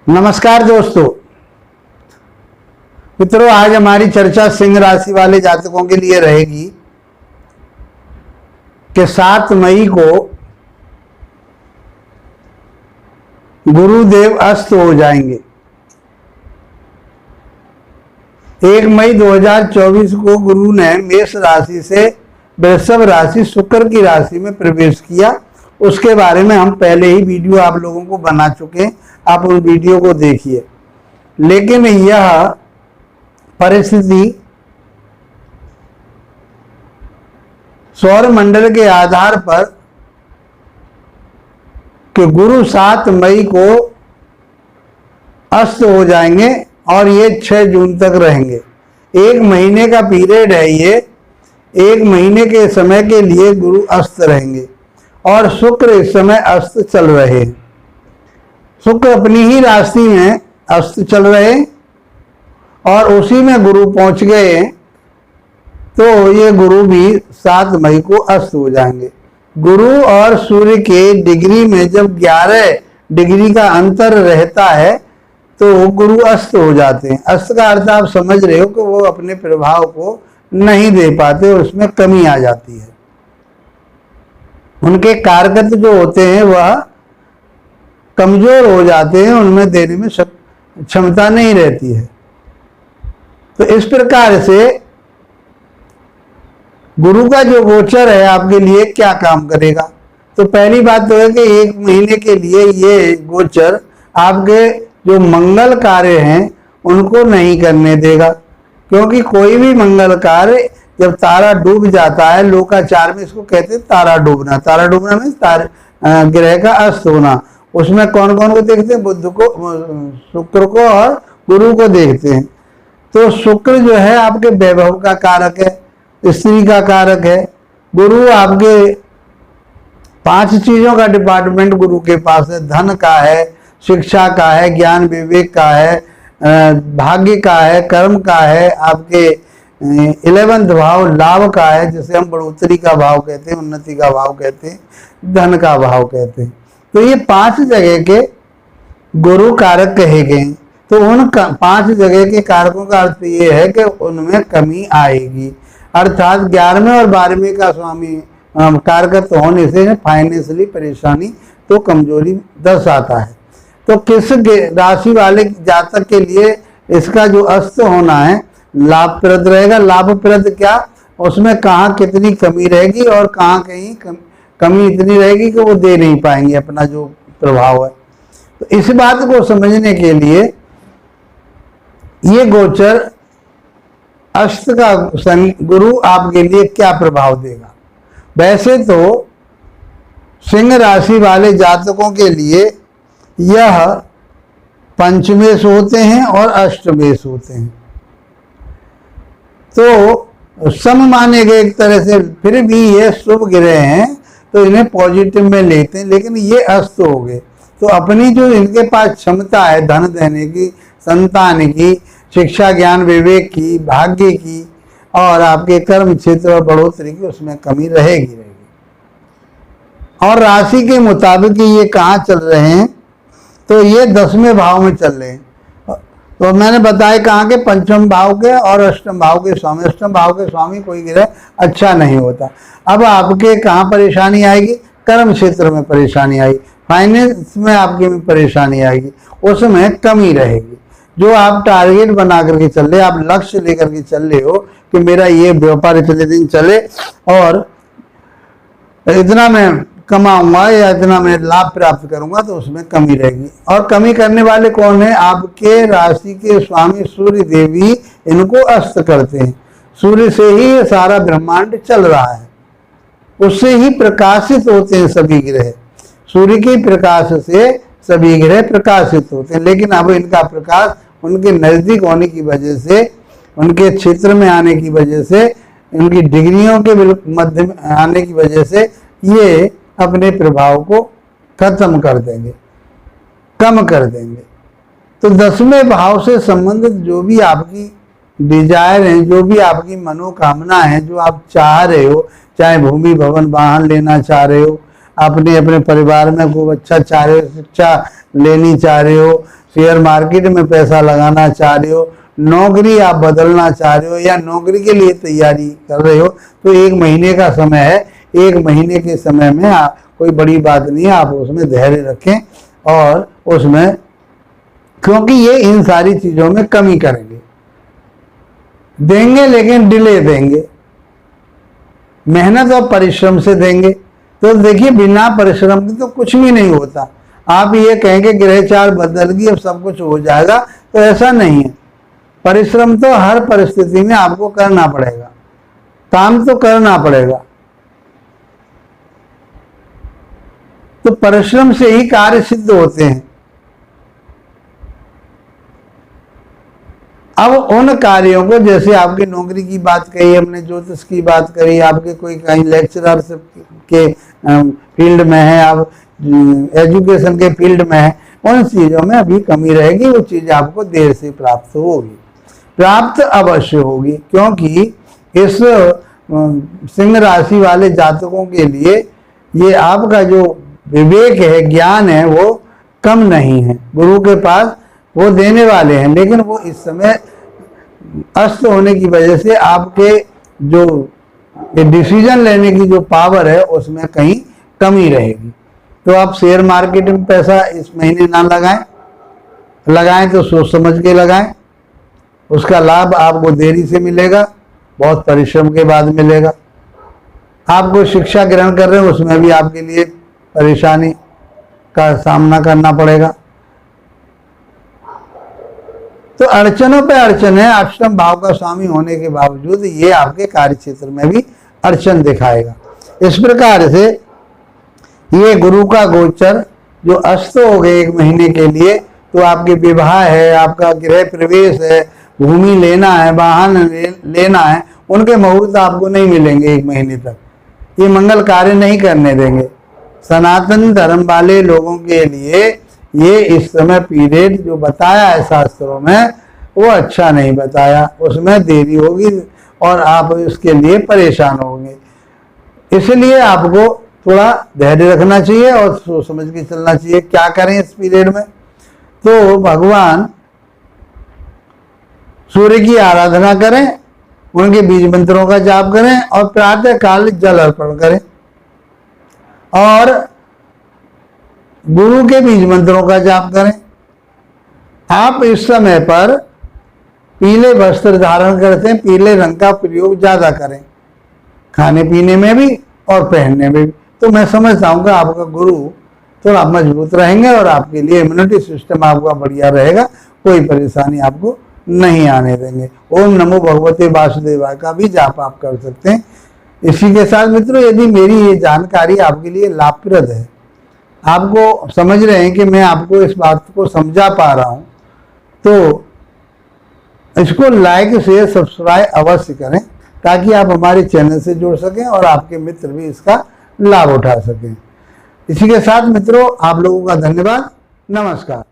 नमस्कार दोस्तों मित्रों, आज हमारी चर्चा सिंह राशि वाले जातकों के लिए रहेगी कि 7 मई को गुरुदेव अस्त हो जाएंगे। 1 मई 2024 को गुरु ने मेष राशि से वृषभ राशि शुक्र की राशि में प्रवेश किया। उसके बारे में हम पहले ही वीडियो आप लोगों को बना चुके हैं, आप उस वीडियो को देखिए। लेकिन यह परिस्थिति सौर मंडल के आधार पर कि गुरु 7 मई को अस्त हो जाएंगे और ये 6 जून तक रहेंगे। 1 महीने का पीरियड है ये। 1 महीने के समय के लिए गुरु अस्त रहेंगे और शुक्र इस समय अस्त चल रहे हैं। शुक्र अपनी ही राशि में अस्त चल रहे और उसी में गुरु पहुंच गए, तो ये गुरु भी 7 मई को अस्त हो जाएंगे। गुरु और सूर्य के डिग्री में जब 11 डिग्री का अंतर रहता है तो गुरु अस्त हो जाते हैं। अस्त का अर्थ आप समझ रहे हो कि वो अपने प्रभाव को नहीं दे पाते और उसमें कमी आ जाती है। उनके कारकत्व जो होते हैं वह कमजोर हो जाते हैं, उनमें देने में क्षमता नहीं रहती है। तो इस प्रकार से गुरु का जो गोचर है आपके लिए क्या काम करेगा, तो पहली बात तो है कि 1 महीने के लिए ये गोचर आपके जो मंगल कार्य हैं उनको नहीं करने देगा, क्योंकि कोई भी मंगल कार्य जब तारा डूब जाता है, लोकाचार में इसको कहते हैं तारा डूबना। तारा डूबना में ग्रह का अस्त होना। उसमें कौन कौन को देखते हैं? बुध को, शुक्र को और गुरु को देखते हैं। तो शुक्र जो है आपके वैभव का कारक है, स्त्री का कारक है। गुरु आपके 5 चीजों का डिपार्टमेंट गुरु के पास है। धन का है, शिक्षा का है, ज्ञान विवेक का है, भाग्य का है, कर्म का है, आपके 11वां भाव लाभ का है, जिसे हम बढ़ोतरी का भाव कहते हैं, उन्नति का भाव कहते हैं, धन का भाव कहते हैं। तो ये 5 जगह के गुरु कारक कहे गए। तो उन 5 जगह के कारकों का अर्थ ये है कि उनमें कमी आएगी, अर्थात 11वें और 12वें का स्वामी कारकत्व होने से फाइनेंशियली परेशानी तो कमजोरी दर्शाता है। तो किस राशि वाले जातक के लिए इसका जो अस्त होना है लाभप्रद रहेगा। लाभप्रद क्या, उसमें कहाँ कितनी कमी रहेगी और कहाँ कहीं कमी इतनी रहेगी कि वो दे नहीं पाएंगे अपना जो प्रभाव है। तो इस बात को समझने के लिए ये गोचर अस्त का गुरु आपके लिए क्या प्रभाव देगा। वैसे तो सिंह राशि वाले जातकों के लिए यह पंचमेश होते हैं और अष्टमेश होते हैं, तो सम माने गए एक तरह से। फिर भी ये शुभ ग्रह हैं तो इन्हें पॉजिटिव में लेते हैं, लेकिन ये अस्त हो गए तो अपनी जो इनके पास क्षमता है धन देने की, संतान की, शिक्षा ज्ञान विवेक की, भाग्य की और आपके कर्म क्षेत्र और बढ़ोतरी की, उसमें कमी रहेगी। और राशि के मुताबिक ये कहाँ चल रहे हैं, तो ये 10वें भाव में चल रहे हैं। तो मैंने बताया कहाँ के, 5वें भाव के और अष्टम भाव के स्वामी। अष्टम भाव के स्वामी कोई ग्रह अच्छा नहीं होता। अब आपके कहाँ परेशानी आएगी? कर्म क्षेत्र में परेशानी आएगी, फाइनेंस में आपके में परेशानी आएगी, उसमें कमी रहेगी। जो आप टारगेट बना करके चल रहे, आप लक्ष्य लेकर के चल रहे हो कि मेरा ये व्यापार इतने दिन चले और इतना मैं कमाऊंगा या इतना मैं लाभ प्राप्त करूंगा, तो उसमें कमी रहेगी। और कमी करने वाले कौन है? आपके राशि के स्वामी सूर्य देवी इनको अस्त करते हैं। सूर्य से ही सारा ब्रह्मांड चल रहा है, उससे ही प्रकाशित होते हैं सभी ग्रह। सूर्य के प्रकाश से सभी ग्रह प्रकाशित होते हैं, लेकिन अब इनका प्रकाश उनके नजदीक होने की वजह से, उनके क्षेत्र में आने की वजह से, उनकी डिग्रियों के मध्य में आने की वजह से ये अपने प्रभाव को खत्म कर देंगे, कम कर देंगे। तो 10वें भाव से संबंधित जो भी आपकी डिजायर है, जो भी आपकी मनोकामना है, जो आप चाह रहे हो, चाहे भूमि भवन वाहन लेना चाह रहे हो, अपने अपने परिवार में खूब अच्छा चाह रहे हो, शिक्षा लेनी चाह रहे हो, शेयर मार्केट में पैसा लगाना चाह रहे हो, नौकरी आप बदलना चाह रहे हो या नौकरी के लिए तैयारी कर रहे हो, तो 1 महीने का समय है। 1 महीने के समय में कोई बड़ी बात नहीं है, आप उसमें धैर्य रखें और उसमें, क्योंकि ये इन सारी चीजों में कमी करेंगे, देंगे लेकिन डिले देंगे, मेहनत और परिश्रम से देंगे। तो देखिए बिना परिश्रम के तो कुछ भी नहीं होता। आप ये कहेंगे ग्रहचार बदल गई अब सब कुछ हो जाएगा, तो ऐसा नहीं है। परिश्रम तो हर परिस्थिति में आपको करना पड़ेगा, काम तो करना पड़ेगा। तो परिश्रम से ही कार्य सिद्ध होते हैं। अब उन कार्यों को, जैसे आपकी नौकरी की बात कही हमने, ज्योतिष की बात करी, आपके कोई कहीं लेक्चरर के फील्ड में है, आप एजुकेशन के फील्ड में है, उन चीजों में अभी कमी रहेगी। वो चीज आपको देर से प्राप्त होगी, प्राप्त अवश्य होगी, क्योंकि इस सिंह राशि वाले जातकों के लिए ये आपका जो विवेक है, ज्ञान है, वो कम नहीं है। गुरु के पास वो देने वाले हैं, लेकिन वो इस समय अस्त होने की वजह से आपके जो डिसीजन लेने की जो पावर है उसमें कहीं कमी रहेगी। तो आप शेयर मार्केट में पैसा इस महीने ना लगाएं, लगाएं तो सोच समझ के लगाएं। उसका लाभ आपको देरी से मिलेगा, बहुत परिश्रम के बाद मिलेगा। आपको शिक्षा ग्रहण कर रहे हैं, उसमें भी आपके लिए परेशानी का सामना करना पड़ेगा। तो अड़चनों पे अड़चन है। अष्टम भाव का स्वामी होने के बावजूद ये आपके कार्य क्षेत्र में भी अड़चन दिखाएगा। इस प्रकार से ये गुरु का गोचर जो अस्त हो गए 1 महीने के लिए, तो आपके विवाह है, आपका गृह प्रवेश है, भूमि लेना है, वाहन लेना है, उनके मुहूर्त आपको नहीं मिलेंगे 1 महीने तक। ये मंगल कार्य नहीं करने देंगे। सनातन धर्म वाले लोगों के लिए ये इस समय पीरियड जो बताया है शास्त्रों में, वो अच्छा नहीं बताया, उसमें देरी होगी और आप इसके लिए परेशान होंगे। इसलिए आपको थोड़ा धैर्य रखना चाहिए और सोच समझ के चलना चाहिए। क्या करें इस पीरियड में? तो भगवान सूर्य की आराधना करें, उनके बीज मंत्रों का जाप करें और प्रातः काल जल अर्पण करें और गुरु के बीज मंत्रों का जाप करें। आप इस समय पर पीले वस्त्र धारण करते हैं, पीले रंग का प्रयोग ज्यादा करें, खाने पीने में भी और पहनने में भी। तो मैं समझता हूँ कि आपका गुरु थोड़ा मजबूत रहेंगे और आपके लिए इम्यूनिटी सिस्टम आपका बढ़िया रहेगा, कोई परेशानी आपको नहीं आने देंगे। ओम नमो भगवते वासुदेवाय का भी जाप आप कर सकते हैं। इसी के साथ मित्रों, यदि मेरी ये जानकारी आपके लिए लाभप्रद है, आपको समझ रहे हैं कि मैं आपको इस बात को समझा पा रहा हूं, तो इसको लाइक शेयर सब्सक्राइब अवश्य करें, ताकि आप हमारे चैनल से जुड़ सकें और आपके मित्र भी इसका लाभ उठा सकें। इसी के साथ मित्रों, आप लोगों का धन्यवाद। नमस्कार।